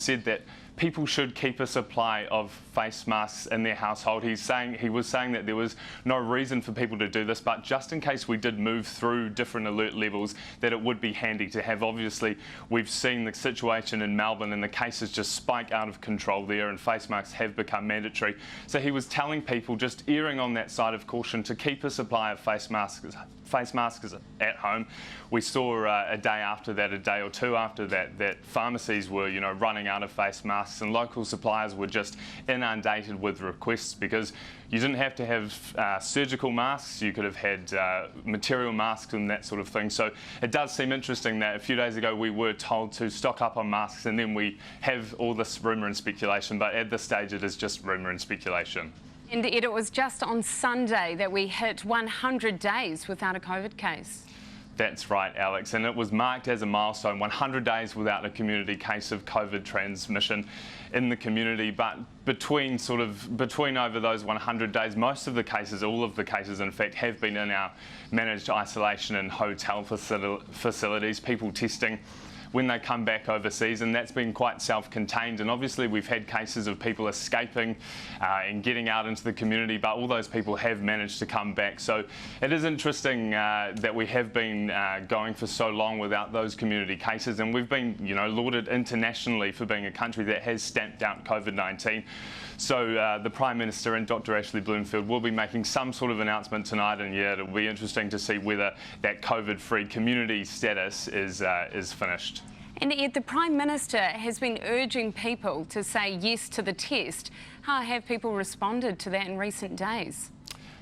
said that people should keep a supply of face masks in their household. He was saying that there was no reason for people to do this, but just in case we did move through different alert levels, that it would be handy to have. Obviously, we've seen the situation in Melbourne and the cases just spike out of control there, and face masks have become mandatory. So he was telling people, just erring on that side of caution, to keep a supply of face masks at home. We saw a day or two after that pharmacies were, running out of face masks, and local suppliers were just inundated with requests because you didn't have to have surgical masks. You could have had material masks and that sort of thing. So it does seem interesting that a few days ago we were told to stock up on masks, and then we have all this rumour and speculation, but at this stage it is just rumour and speculation. And Ed, it was just on Sunday that we hit 100 days without a COVID case. That's right, Alex, and it was marked as a milestone, 100 days without a community case of COVID transmission in the community. But between over those 100 days, most of the cases, all of the cases in fact, have been in our managed isolation and hotel facilities, people testing when they come back overseas, and that's been quite self-contained. And obviously we've had cases of people escaping and getting out into the community, but all those people have managed to come back. So it is interesting that we have been going for so long without those community cases, and we've been lauded internationally for being a country that has stamped out COVID-19. So the Prime Minister and Dr. Ashley Bloomfield will be making some sort of announcement tonight, and yeah, it'll be interesting to see whether that COVID-free community status is finished. And Ed, the Prime Minister has been urging people to say yes to the test. How have people responded to that in recent days?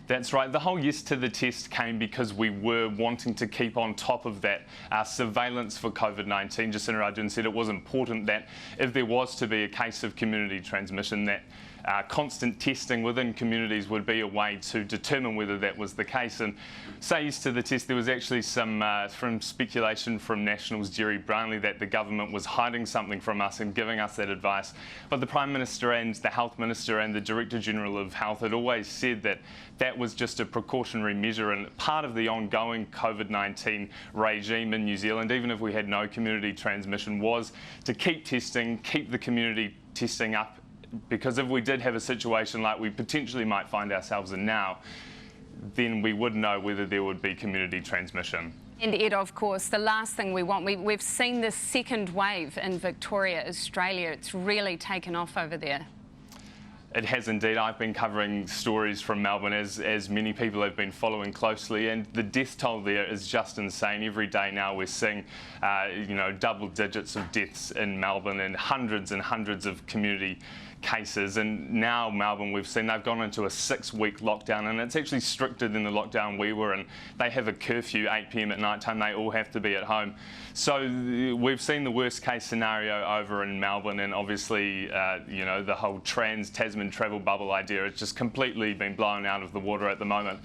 That's right. The whole yes to the test came because we were wanting to keep on top of that surveillance for COVID-19. Jacinda Ardern said it was important that if there was to be a case of community transmission, that constant testing within communities would be a way to determine whether that was the case. And say yes to the test, there was actually some from speculation from National's Jerry Brownlee that the government was hiding something from us and giving us that advice. But the Prime Minister and the Health Minister and the Director General of Health had always said that that was just a precautionary measure and part of the ongoing COVID-19 regime in New Zealand, even if we had no community transmission, was to keep testing, keep the community testing up, because if we did have a situation like we potentially might find ourselves in now, then we would know whether there would be community transmission. And Ed, of course, the last thing we want, we've seen this second wave in Victoria, Australia. It's really taken off over there. It has indeed. I've been covering stories from Melbourne, as many people have been following closely, and the death toll there is just insane. Every day now we're seeing, double digits of deaths in Melbourne and hundreds of community cases. And now Melbourne, we've seen they've gone into a 6-week lockdown, and it's actually stricter than the lockdown we were in. They have a curfew, 8 p.m. at night time. They all have to be at home. So we've seen the worst case scenario over in Melbourne, and obviously, the whole Tasman travel bubble idea has just completely been blown out of the water at the moment.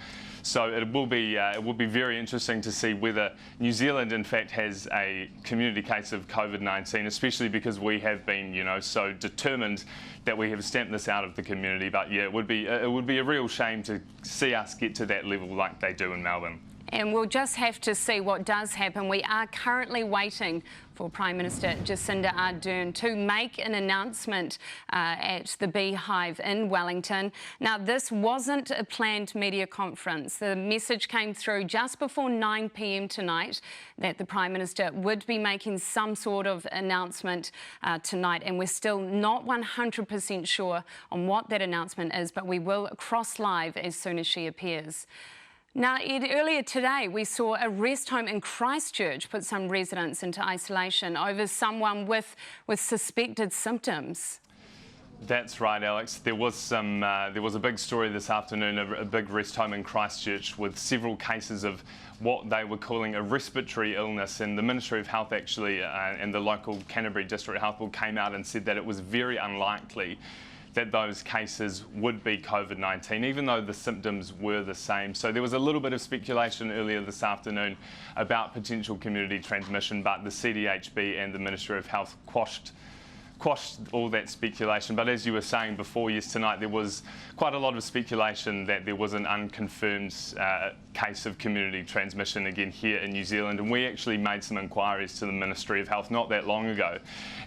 So it will be very interesting to see whether New Zealand in fact has a community case of COVID-19, especially because we have been, so determined that we have stamped this out of the community. But yeah, it would be a real shame to see us get to that level like they do in Melbourne. And we'll just have to see what does happen. We are currently waiting for Prime Minister Jacinda Ardern to make an announcement at the Beehive in Wellington. Now, this wasn't a planned media conference. The message came through just before 9 p.m. tonight that the Prime Minister would be making some sort of announcement tonight, and we're still not 100% sure on what that announcement is, but we will cross live as soon as she appears. Now, Ed, earlier today we saw a rest home in Christchurch put some residents into isolation over someone with suspected symptoms. That's right, Alex. There was a big story this afternoon, a big rest home in Christchurch with several cases of what they were calling a respiratory illness, and the Ministry of Health actually and the local Canterbury District Health Board came out and said that it was very unlikely that those cases would be COVID-19, even though the symptoms were the same. So there was a little bit of speculation earlier this afternoon about potential community transmission, but the CDHB and the Ministry of Health quashed quashed all that speculation. But as you were saying before, yes, tonight there was quite a lot of speculation that there was an unconfirmed case of community transmission again here in New Zealand, and we actually made some inquiries to the Ministry of Health not that long ago,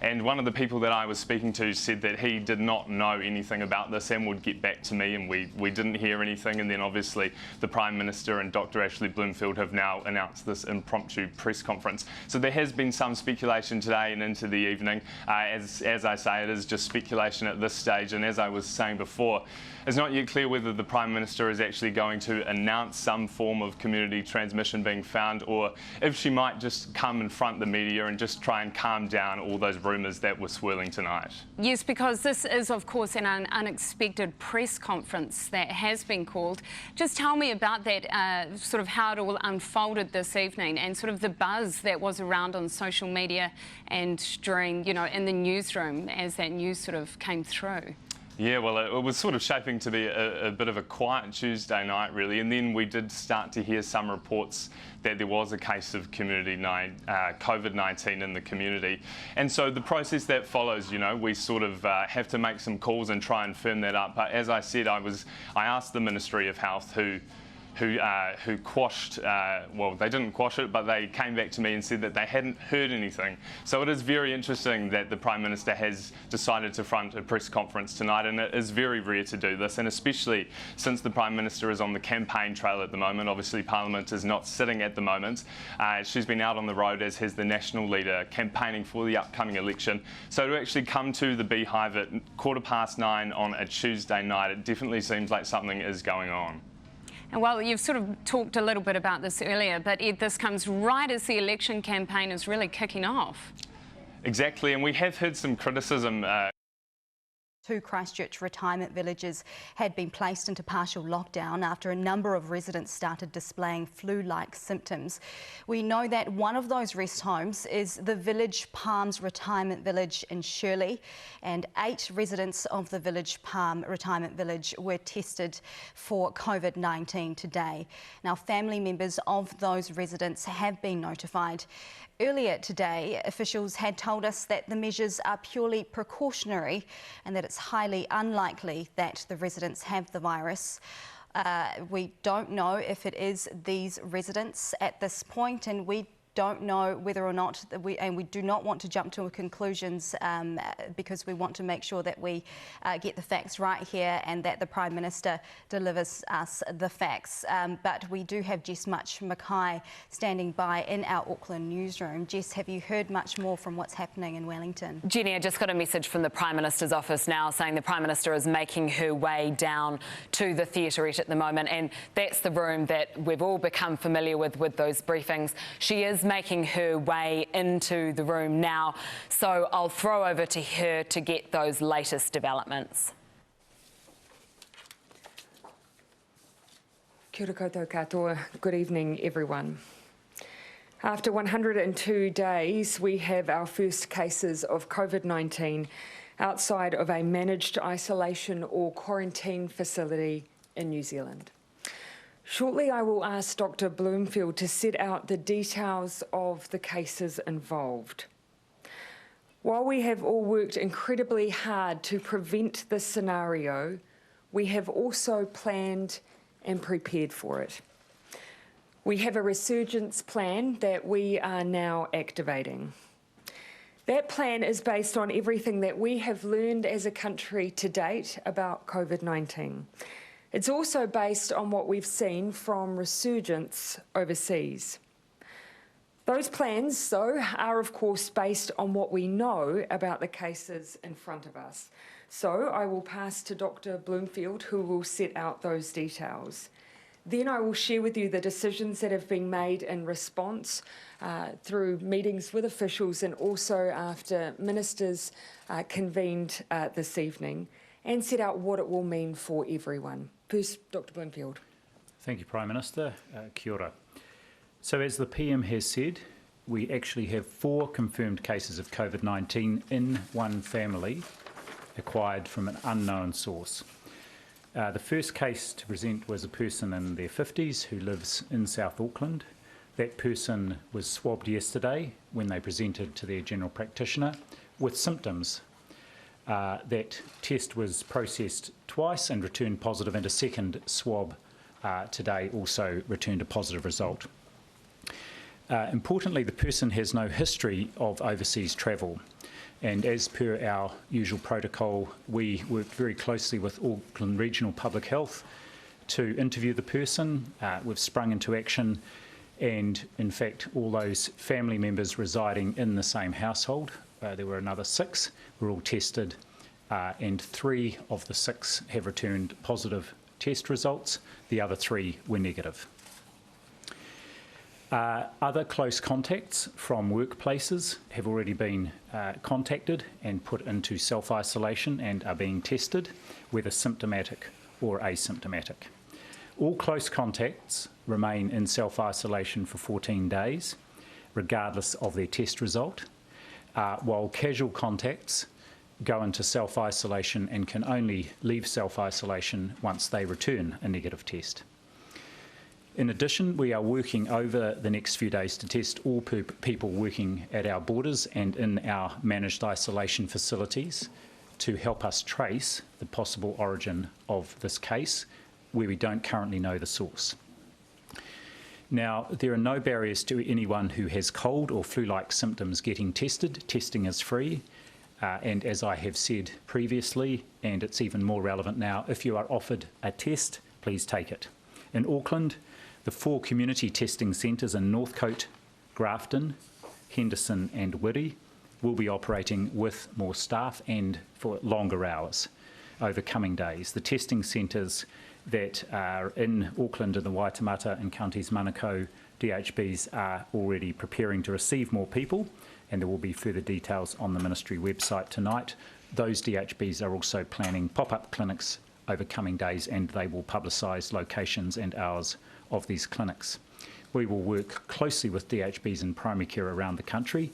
and one of the people that I was speaking to said that he did not know anything about this and would get back to me, and we didn't hear anything. And then obviously the Prime Minister and Dr. Ashley Bloomfield have now announced this impromptu press conference. So there has been some speculation today and into the evening. As I say, it is just speculation at this stage, and as I was saying before, it's not yet clear whether the Prime Minister is actually going to announce some form of community transmission being found, or if she might just come and front the media and just try and calm down all those rumours that were swirling tonight. Yes, because this is, of course, an unexpected press conference that has been called. Just tell me about that, sort of how it all unfolded this evening, and sort of the buzz that was around on social media and during, you know, in the newsroom as that news sort of came through. Yeah, well, it was sort of shaping to be a bit of a quiet Tuesday night, really, and then we did start to hear some reports that there was a case of COVID-19 in the community. And so the process that follows, you know, we sort of have to make some calls and try and firm that up. But as I said, I asked the Ministry of Health who quashed, well, they didn't quash it, but they came back to me and said that they hadn't heard anything. So it is very interesting that the Prime Minister has decided to front a press conference tonight, and it is very rare to do this, and especially since the Prime Minister is on the campaign trail at the moment. Obviously Parliament is not sitting at the moment. She's been out on the road, as has the national leader, campaigning for the upcoming election. So to actually come to the Beehive at 9:15 on a Tuesday night, it definitely seems like something is going on. And well, you've sort of talked a little bit about this earlier, but Ed, this comes right as the election campaign is really kicking off. Exactly, and we have heard some criticism. Two Christchurch retirement villages had been placed into partial lockdown after a number of residents started displaying flu-like symptoms. We know that one of those rest homes is the Village Palms Retirement Village in Shirley, and 8 residents of the Village Palm Retirement Village were tested for COVID-19 today. Now, family members of those residents have been notified. Earlier today, officials had told us that the measures are purely precautionary and that it's highly unlikely that the residents have the virus. We don't know if it is these residents at this point, and we don't know whether or not we do not want to jump to conclusions because we want to make sure that we get the facts right here and that the Prime Minister delivers us the facts. But we do have Jess Mackay standing by in our Auckland newsroom. Jess, have you heard much more from what's happening in Wellington? Jenny, I just got a message from the Prime Minister's office now saying the Prime Minister is making her way down to the theaterette at the moment, and that's the room that we've all become familiar with those briefings. She is making her way into the room now, so I'll throw over to her to get those latest developments. Kia ora koutou katoa. Good evening, everyone. After 102 days, we have our first cases of COVID-19 outside of a managed isolation or quarantine facility in New Zealand. Shortly, I will ask Dr. Bloomfield to set out the details of the cases involved. While we have all worked incredibly hard to prevent this scenario, we have also planned and prepared for it. We have a resurgence plan that we are now activating. That plan is based on everything that we have learned as a country to date about COVID-19. It's also based on what we've seen from resurgence overseas. Those plans, though, are of course based on what we know about the cases in front of us. So I will pass to Dr. Bloomfield, who will set out those details. Then I will share with you the decisions that have been made in response through meetings with officials and also after ministers convened this evening, and set out what it will mean for everyone. First, Dr. Bloomfield. Thank you, Prime Minister. Kia ora. So as the PM has said, we actually have 4 confirmed cases of COVID-19 in one family acquired from an unknown source. The first case to present was a person in their 50s who lives in South Auckland. That person was swabbed yesterday when they presented to their general practitioner with symptoms. That test was processed twice and returned positive, and a second swab today also returned a positive result. Importantly, the person has no history of overseas travel, and as per our usual protocol, we worked very closely with Auckland Regional Public Health to interview the person. We've sprung into action, and in fact all those family members residing in the same household, there were another 6, were all tested, and 3 of the 6 have returned positive test results. The other 3 were negative. Other close contacts from workplaces have already been contacted and put into self-isolation and are being tested, whether symptomatic or asymptomatic. All close contacts remain in self-isolation for 14 days, regardless of their test result, while casual contacts go into self-isolation and can only leave self-isolation once they return a negative test. In addition, we are working over the next few days to test all people working at our borders and in our managed isolation facilities to help us trace the possible origin of this case, where we don't currently know the source. Now, there are no barriers to anyone who has cold or flu-like symptoms getting tested. Testing is free, and as I have said previously, and it's even more relevant now, if you are offered a test, please take it. In Auckland, the 4 community testing centres in Northcote, Grafton, Henderson and Wiri will be operating with more staff and for longer hours over coming days. The testing centres that are in Auckland and the Waitemata and counties Manukau DHBs are already preparing to receive more people, and there will be further details on the Ministry website tonight. Those DHBs are also planning pop-up clinics over coming days, and they will publicise locations and hours of these clinics. We will work closely with DHBs in primary care around the country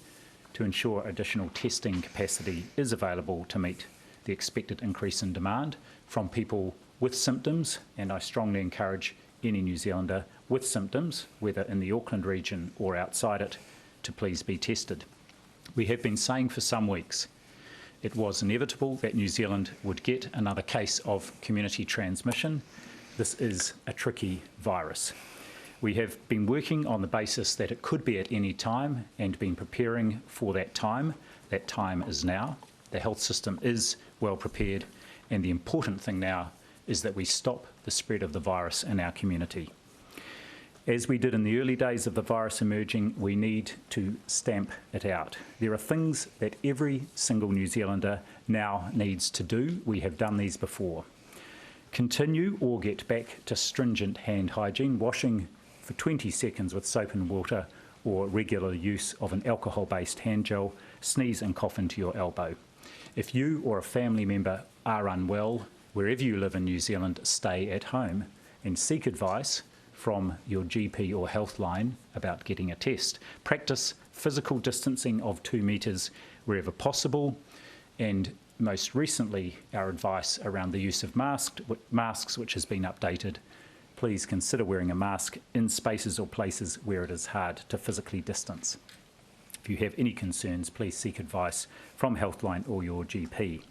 to ensure additional testing capacity is available to meet the expected increase in demand from people with symptoms, and I strongly encourage any New Zealander with symptoms, whether in the Auckland region or outside it, to please be tested. We have been saying for some weeks it was inevitable that New Zealand would get another case of community transmission. This is a tricky virus. We have been working on the basis that it could be at any time and been preparing for that time. That time is now. The health system is well prepared, and the important thing now is that we stop the spread of the virus in our community. As we did in the early days of the virus emerging, we need to stamp it out. There are things that every single New Zealander now needs to do. We have done these before. Continue or get back to stringent hand hygiene, washing for 20 seconds with soap and water, or regular use of an alcohol-based hand gel. Sneeze and cough into your elbow. If you or a family member are unwell, wherever you live in New Zealand, stay at home and seek advice from your GP or Healthline about getting a test. Practice physical distancing of 2 metres wherever possible, and most recently our advice around the use of masks, which has been updated. Please consider wearing a mask in spaces or places where it is hard to physically distance. If you have any concerns, please seek advice from Healthline or your GP.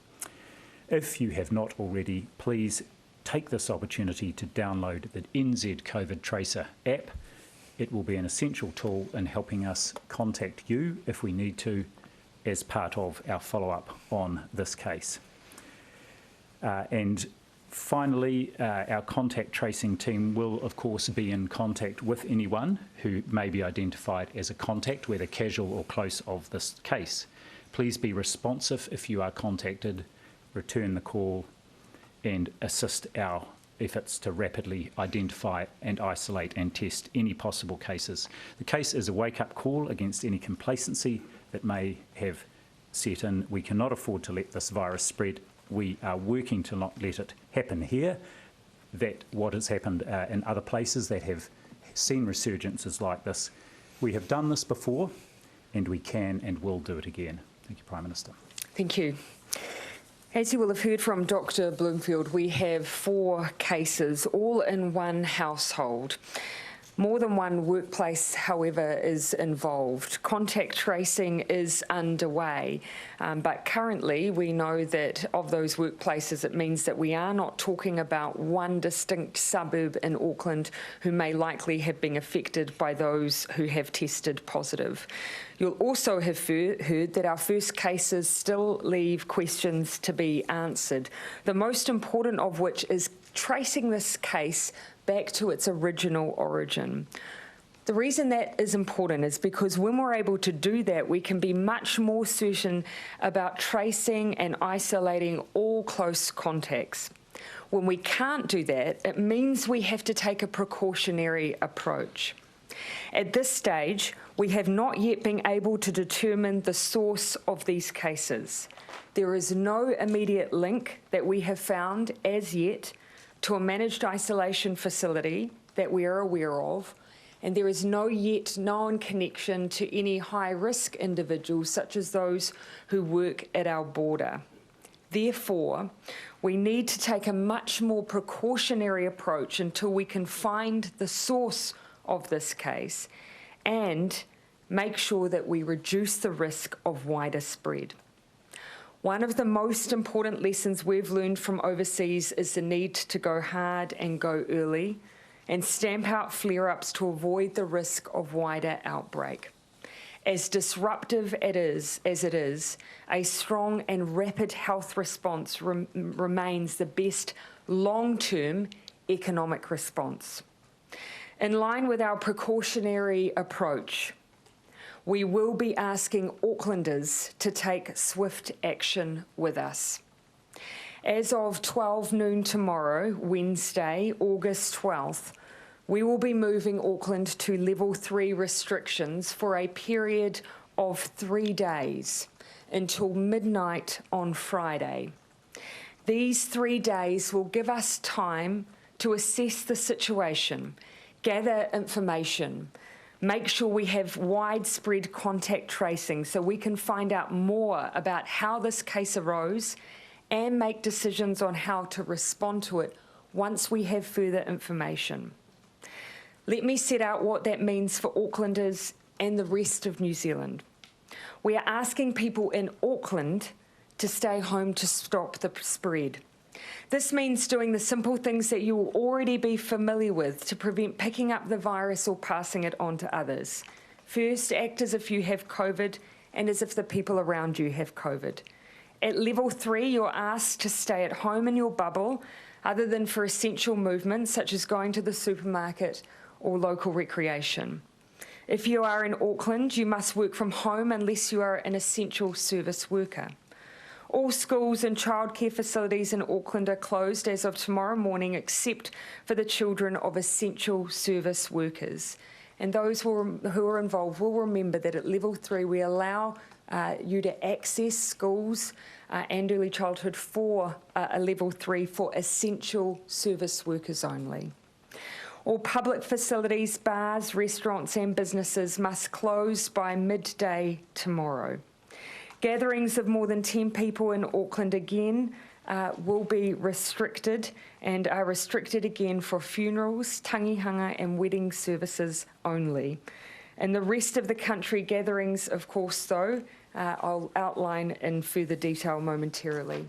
If you have not already, please take this opportunity to download the NZ COVID Tracer app. It will be an essential tool in helping us contact you if we need to as part of our follow-up on this case. And finally, our contact tracing team will of course be in contact with anyone who may be identified as a contact, whether casual or close, of this case. Please be responsive if you are contacted, return the call and assist our efforts to rapidly identify and isolate and test any possible cases. The case is a wake-up call against any complacency that may have set in. We cannot afford to let this virus spread. We are working to not let it happen here. That what has happened in other places that have seen resurgences like this. We have done this before, and we can and will do it again. Thank you, Prime Minister. Thank you. As you will have heard from Dr. Bloomfield, we have 4 cases, all in one household. More than one workplace, however, is involved. Contact tracing is underway, but currently we know that of those workplaces, it means that we are not talking about one distinct suburb in Auckland who may likely have been affected by those who have tested positive. You'll also have heard that our first cases still leave questions to be answered, the most important of which is tracing this case back to its original origin. The reason that is important is because when we're able to do that, we can be much more certain about tracing and isolating all close contacts. When we can't do that, it means we have to take a precautionary approach. At this stage, we have not yet been able to determine the source of these cases. There is no immediate link that we have found as yet to a managed isolation facility that we are aware of, and there is no yet known connection to any high-risk individuals such as those who work at our border. Therefore, we need to take a much more precautionary approach until we can find the source of this case and make sure that we reduce the risk of wider spread. One of the most important lessons we've learned from overseas is the need to go hard and go early and stamp out flare-ups to avoid the risk of wider outbreak. As disruptive as it is, a strong and rapid health response remains the best long-term economic response. In line with our precautionary approach, we will be asking Aucklanders to take swift action with us. As of 12 noon tomorrow, Wednesday, August 12th, we will be moving Auckland to level 3 restrictions for a period of 3 days until midnight on Friday. These 3 days will give us time to assess the situation, gather information, make sure we have widespread contact tracing so we can find out more about how this case arose and make decisions on how to respond to it once we have further information. Let me set out what that means for Aucklanders and the rest of New Zealand. We are asking people in Auckland to stay home to stop the spread. This means doing the simple things that you will already be familiar with to prevent picking up the virus or passing it on to others. First, act as if you have COVID and as if the people around you have COVID. At level 3, you're asked to stay at home in your bubble, other than for essential movements such as going to the supermarket or local recreation. If you are in Auckland, you must work from home unless you are an essential service worker. All schools and childcare facilities in Auckland are closed as of tomorrow morning, except for the children of essential service workers. And those who are involved will remember that at level 3, we allow you to access schools and early childhood for a level 3 for essential service workers only. All public facilities, bars, restaurants and businesses must close by midday tomorrow. Gatherings of more than 10 people in Auckland again will be restricted and are restricted again for funerals, tangihanga and wedding services only. In the rest of the country, gatherings, of course, though, I'll outline in further detail momentarily.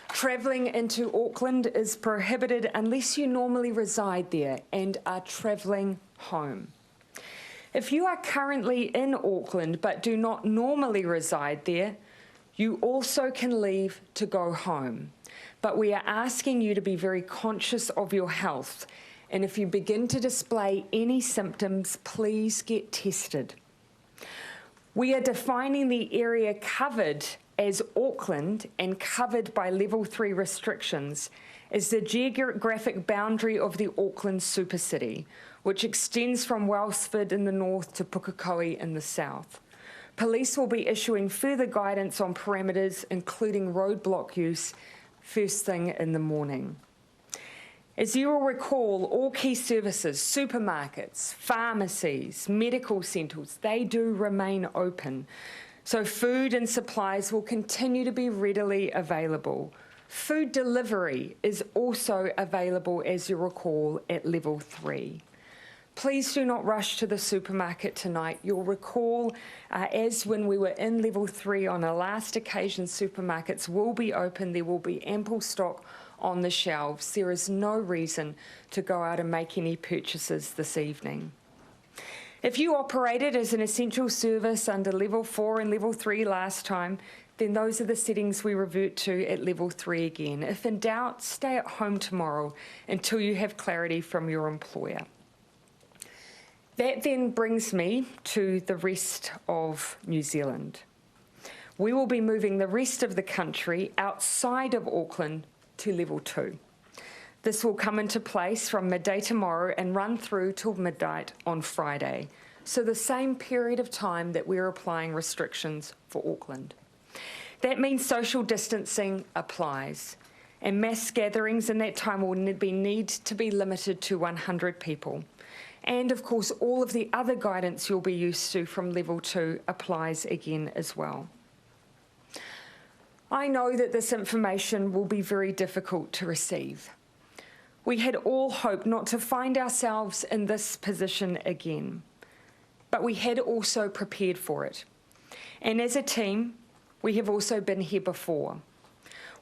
Travelling into Auckland is prohibited unless you normally reside there and are travelling home. If you are currently in Auckland but do not normally reside there, you also can leave to go home. But we are asking you to be very conscious of your health, and if you begin to display any symptoms, please get tested. We are defining the area covered as Auckland and covered by level 3 restrictions as the geographic boundary of the Auckland supercity, which extends from Wellsford in the north to Pukekohe in the south. Police will be issuing further guidance on parameters, including roadblock use, first thing in the morning. As you will recall, all key services, supermarkets, pharmacies, medical centres, they do remain open. So food and supplies will continue to be readily available. Food delivery is also available, as you recall, at level 3. Please do not rush to the supermarket tonight. You'll recall, as when we were in level 3 on a last occasion, supermarkets will be open. There will be ample stock on the shelves. There is no reason to go out and make any purchases this evening. If you operated as an essential service under level 4 and level 3 last time, then those are the settings we revert to at level 3 again. If in doubt, stay at home tomorrow until you have clarity from your employer. That then brings me to the rest of New Zealand. We will be moving the rest of the country outside of Auckland to level 2. This will come into place from midday tomorrow and run through till midnight on Friday. So the same period of time that we're applying restrictions for Auckland. That means social distancing applies, and mass gatherings in that time will need to be limited to 100 people. And of course, all of the other guidance you'll be used to from level 2 applies again as well. I know that this information will be very difficult to receive. We had all hoped not to find ourselves in this position again, but we had also prepared for it. And as a team, we have also been here before.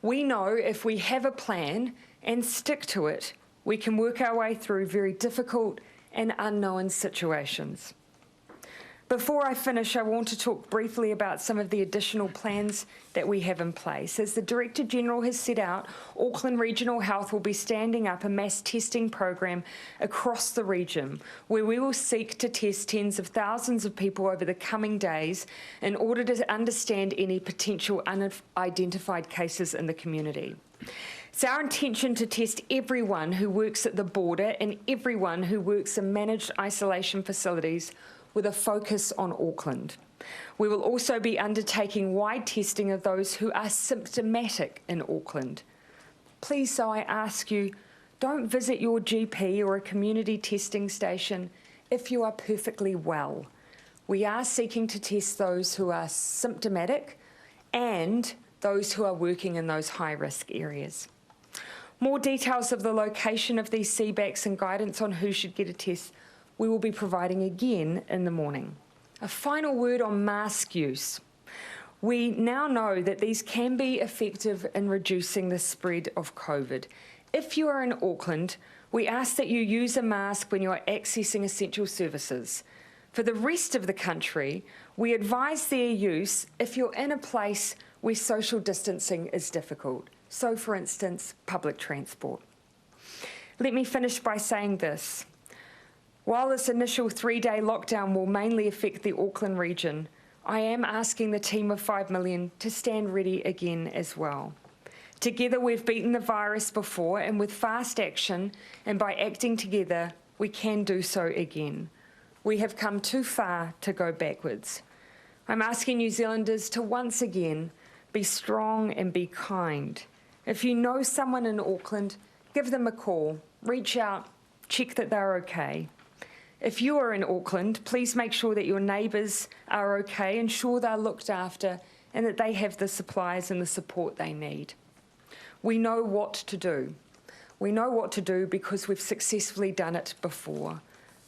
We know if we have a plan and stick to it, we can work our way through very difficult and unknown situations. Before I finish, I want to talk briefly about some of the additional plans that we have in place. As the Director General has set out, Auckland Regional Health will be standing up a mass testing program across the region, where we will seek to test tens of thousands of people over the coming days in order to understand any potential unidentified cases in the community. It's our intention to test everyone who works at the border and everyone who works in managed isolation facilities with a focus on Auckland. We will also be undertaking wide testing of those who are symptomatic in Auckland. Please, so I ask you, don't visit your GP or a community testing station if you are perfectly well. We are seeking to test those who are symptomatic and those who are working in those high-risk areas. More details of the location of these CBACs and guidance on who should get a test we will be providing again in the morning. A final word on mask use. We now know that these can be effective in reducing the spread of COVID. If you are in Auckland, we ask that you use a mask when you are accessing essential services. For the rest of the country, we advise their use if you're in a place where social distancing is difficult. So, for instance, public transport. Let me finish by saying this. While this initial 3-day lockdown will mainly affect the Auckland region, I am asking the team of 5 million to stand ready again as well. Together we've beaten the virus before, and with fast action and by acting together, we can do so again. We have come too far to go backwards. I'm asking New Zealanders to once again be strong and be kind. If you know someone in Auckland, give them a call, reach out, check that they're okay. If you are in Auckland, please make sure that your neighbours are okay, ensure they're looked after and that they have the supplies and the support they need. We know what to do. We know what to do because we've successfully done it before.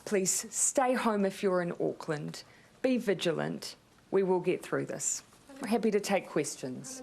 Please stay home if you're in Auckland. Be vigilant. We will get through this. We're happy to take questions.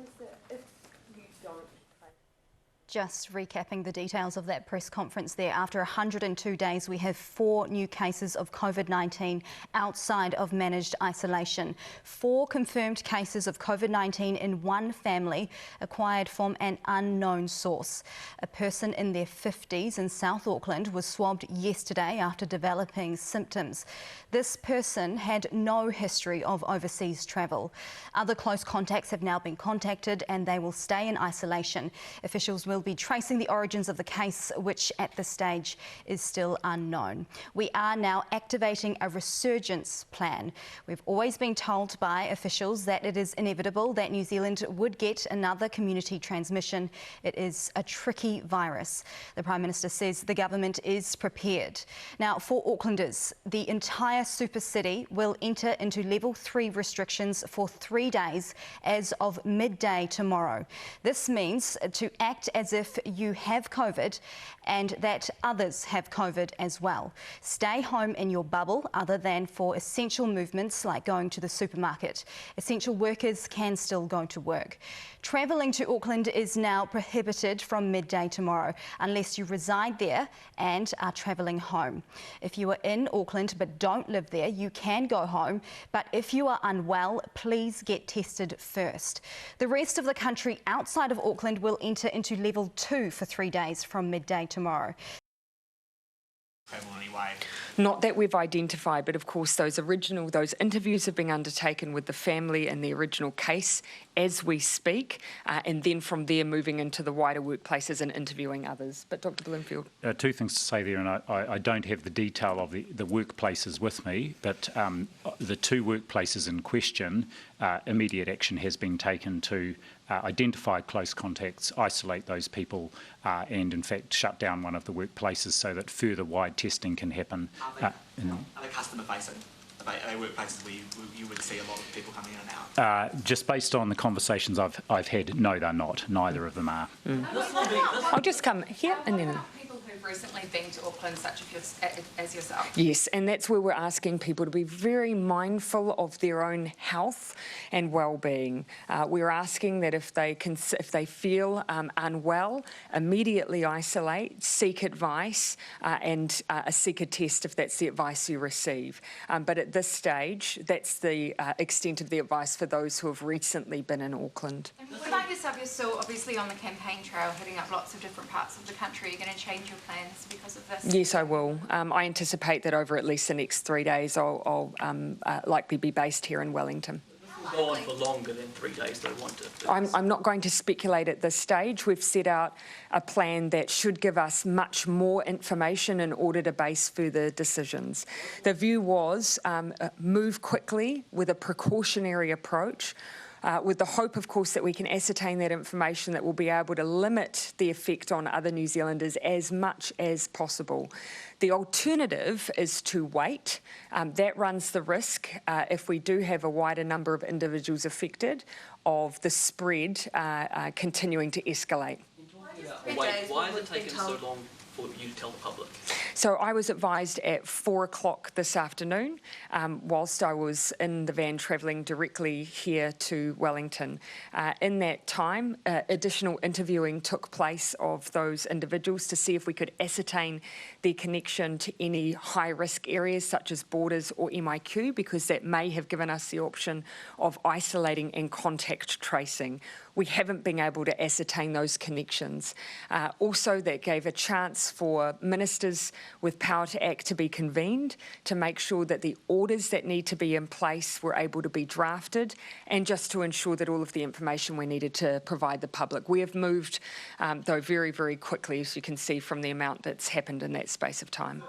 Just recapping the details of that press conference there. After 102 days, we have 4 new cases of COVID-19 outside of managed isolation. 4 confirmed cases of COVID-19 in one family acquired from an unknown source. A person in their 50s in South Auckland was swabbed yesterday after developing symptoms. This person had no history of overseas travel. Other close contacts have now been contacted and they will stay in isolation. Officials will be tracing the origins of the case, which at this stage is still unknown. We are now activating a resurgence plan. We've always been told by officials that it is inevitable that New Zealand would get another community transmission. It is a tricky virus. The Prime Minister says the government is prepared. Now, for Aucklanders, the entire super city will enter into level 3 restrictions for 3 days as of midday tomorrow. This means to act as as if you have COVID and that others have COVID as well. Stay home in your bubble other than for essential movements like going to the supermarket. Essential workers can still go to work. Travelling to Auckland is now prohibited from midday tomorrow unless you reside there and are travelling home. If you are in Auckland but don't live there, you can go home, but if you are unwell, please get tested first. The rest of the country outside of Auckland will enter into level 2 for 3 days from midday tomorrow. Anyway. Not that we've identified, but of course those interviews are being undertaken with the family and the original case as we speak, and then from there moving into the wider workplaces and interviewing others. But Dr. Bloomfield. Two things to say there, and I don't have the detail of the workplaces with me, but the two workplaces in question, immediate action has been taken to identify close contacts, isolate those people, and in fact shut down one of the workplaces so that further wide testing can happen. Are they customer facing? Are they workplaces where you would see a lot of people coming in and out? Just based on the conversations I've had, no, they're not. Neither of them are. I'll just come here and then. Recently been to Auckland, such as yourself? Yes, and that's where we're asking people to be very mindful of their own health and well-being. We're asking that if they feel unwell, immediately isolate, seek advice, and seek a test if that's the advice you receive. But at this stage, that's the extent of the advice for those who have recently been in Auckland. And what about yourself? You're still obviously on the campaign trail, hitting up lots of different parts of the country. Are you going to change your plans because of this? Yes, I will. I anticipate that over at least the next 3 days I'll likely be based here in Wellington. Go on for longer than 3 days they want to. I'm not going to speculate at this stage. We've set out a plan that should give us much more information in order to base further decisions. The view was move quickly with a precautionary approach, with the hope, of course, that we can ascertain that information that will be able to limit the effect on other New Zealanders as much as possible. The alternative is to wait. That runs the risk, if we do have a wider number of individuals affected, of the spread continuing to escalate. Why is it taking so long for you to tell the public? So I was advised at 4 o'clock this afternoon, whilst I was in the van travelling directly here to Wellington. In that time, additional interviewing took place of those individuals to see if we could ascertain their connection to any high-risk areas such as borders or MIQ, because that may have given us the option of isolating and contact tracing. We haven't been able to ascertain those connections. Also, that gave a chance for ministers with power to act to be convened to make sure that the orders that need to be in place were able to be drafted, and just to ensure that all of the information we needed to provide the public. We have moved, though, very, very quickly, as you can see from the amount that's happened in that space of time.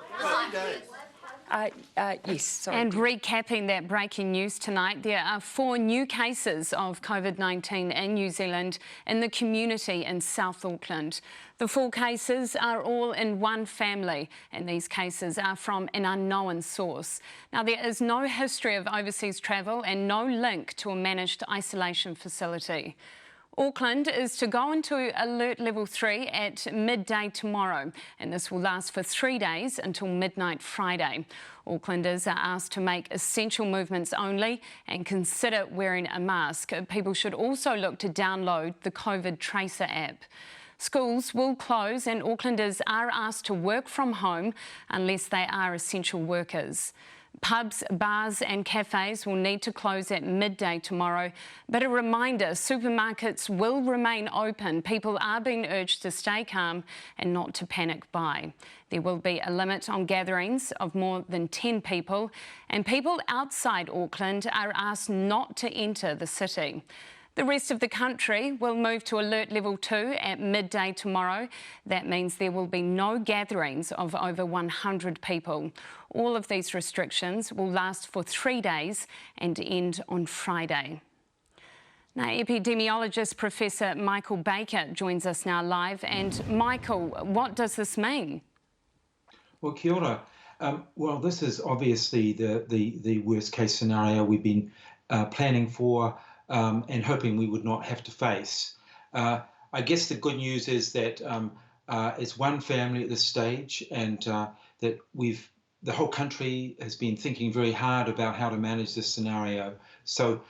Yes, sorry. And recapping that breaking news tonight, there are 4 new cases of COVID-19 in New Zealand in the community in South Auckland. The 4 cases are all in one family, and these cases are from an unknown source. Now, there is no history of overseas travel and no link to a managed isolation facility. Auckland is to go into alert level 3 at midday tomorrow, and this will last for 3 days until midnight Friday. Aucklanders are asked to make essential movements only and consider wearing a mask. People should also look to download the COVID Tracer app. Schools will close and Aucklanders are asked to work from home unless they are essential workers. Pubs, bars and cafes will need to close at midday tomorrow, but a reminder, supermarkets will remain open. People are being urged to stay calm and not to panic buy. There will be a limit on gatherings of more than 10 people, and people outside Auckland are asked not to enter the city. The rest of the country will move to alert level 2 at midday tomorrow. That means there will be no gatherings of over 100 people. All of these restrictions will last for 3 days and end on Friday. Now, epidemiologist Professor Michael Baker joins us now live. And Michael, what does this mean? Well, kia ora. Well, this is obviously the worst case scenario we've been planning for and hoping we would not have to face. I guess the good news is that it's one family at this stage, and that the whole country has been thinking very hard about how to manage this scenario. So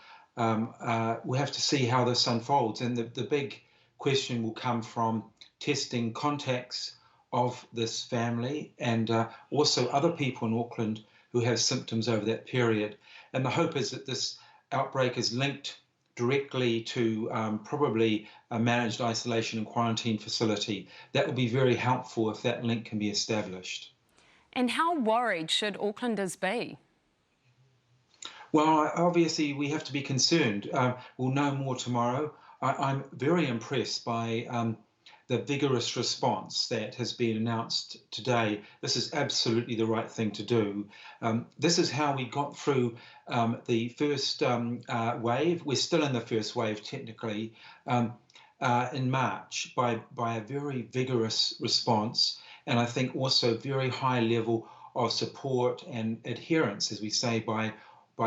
we have to see how this unfolds, and the big question will come from testing contacts of this family and also other people in Auckland who have symptoms over that period. And the hope is that this outbreak is linked directly to probably a managed isolation and quarantine facility. That will be very helpful if that link can be established. And how worried should Aucklanders be? Well, obviously we have to be concerned. We'll know more tomorrow. I'm very impressed by the vigorous response that has been announced today. This is absolutely the right thing to do. This is how we got through the first wave. We're still in the first wave technically in March by a very vigorous response, and I think also very high level of support and adherence, as we say, by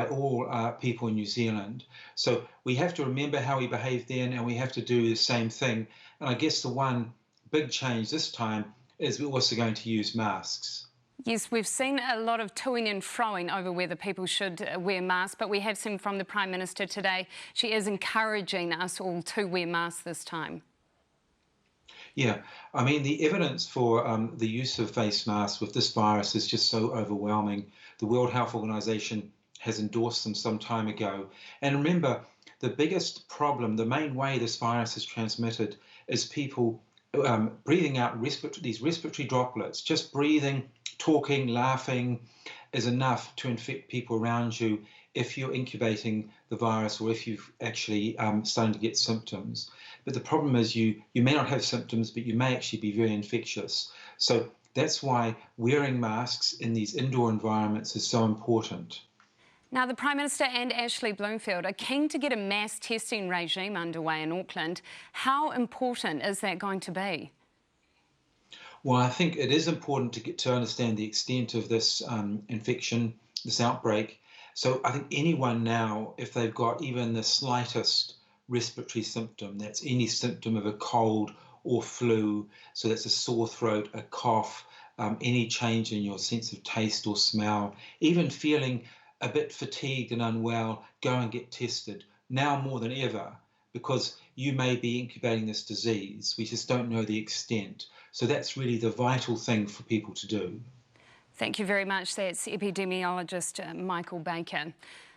all people in New Zealand. So we have to remember how we behaved then, and we have to do the same thing. And I guess the one big change this time is we're also going to use masks. Yes, we've seen a lot of toing and froing over whether people should wear masks, but we have seen from the Prime Minister today, she is encouraging us all to wear masks this time. Yeah, I mean, the evidence for the use of face masks with this virus is just so overwhelming. The World Health Organization has endorsed them some time ago. And remember, the biggest problem, the main way this virus is transmitted is people breathing out these respiratory droplets. Just breathing, talking, laughing is enough to infect people around you if you're incubating the virus or if you've actually starting to get symptoms. But the problem is you may not have symptoms, but you may actually be very infectious. So that's why wearing masks in these indoor environments is so important. Now, the Prime Minister and Ashley Bloomfield are keen to get a mass testing regime underway in Auckland. How important is that going to be? Well, I think it is important to understand the extent of this infection, this outbreak. So I think anyone now, if they've got even the slightest respiratory symptom, that's any symptom of a cold or flu, so that's a sore throat, a cough, any change in your sense of taste or smell, even feeling a bit fatigued and unwell, go and get tested now more than ever, because you may be incubating this disease. We just don't know the extent. So that's really the vital thing for people to do. Thank you very much. That's epidemiologist Michael Baker.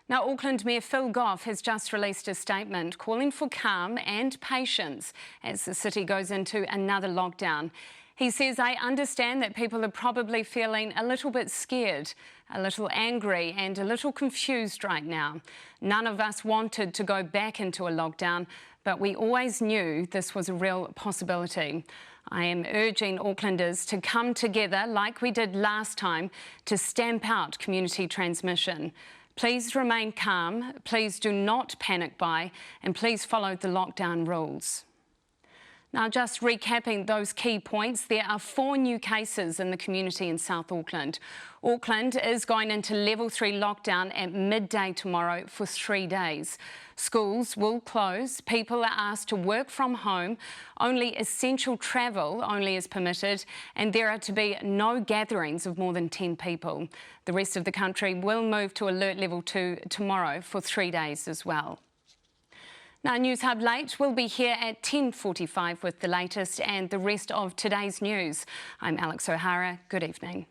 Now, Auckland Mayor Phil Goff has just released a statement calling for calm and patience as the city goes into another lockdown. He says, I understand that people are probably feeling a little bit scared, a little angry and a little confused right now. None of us wanted to go back into a lockdown, but we always knew this was a real possibility. I am urging Aucklanders to come together like we did last time to stamp out community transmission. Please remain calm, please do not panic buy, and please follow the lockdown rules. Now, just recapping those key points, there are 4 new cases in the community in South Auckland. Auckland is going into level 3 lockdown at midday tomorrow for 3 days. Schools will close, people are asked to work from home, only essential travel only is permitted, and there are to be no gatherings of more than 10 people. The rest of the country will move to alert level 2 tomorrow for 3 days as well. Now, News Hub Late will be here at 10:45 with the latest and the rest of today's news. I'm Alex O'Hara. Good evening.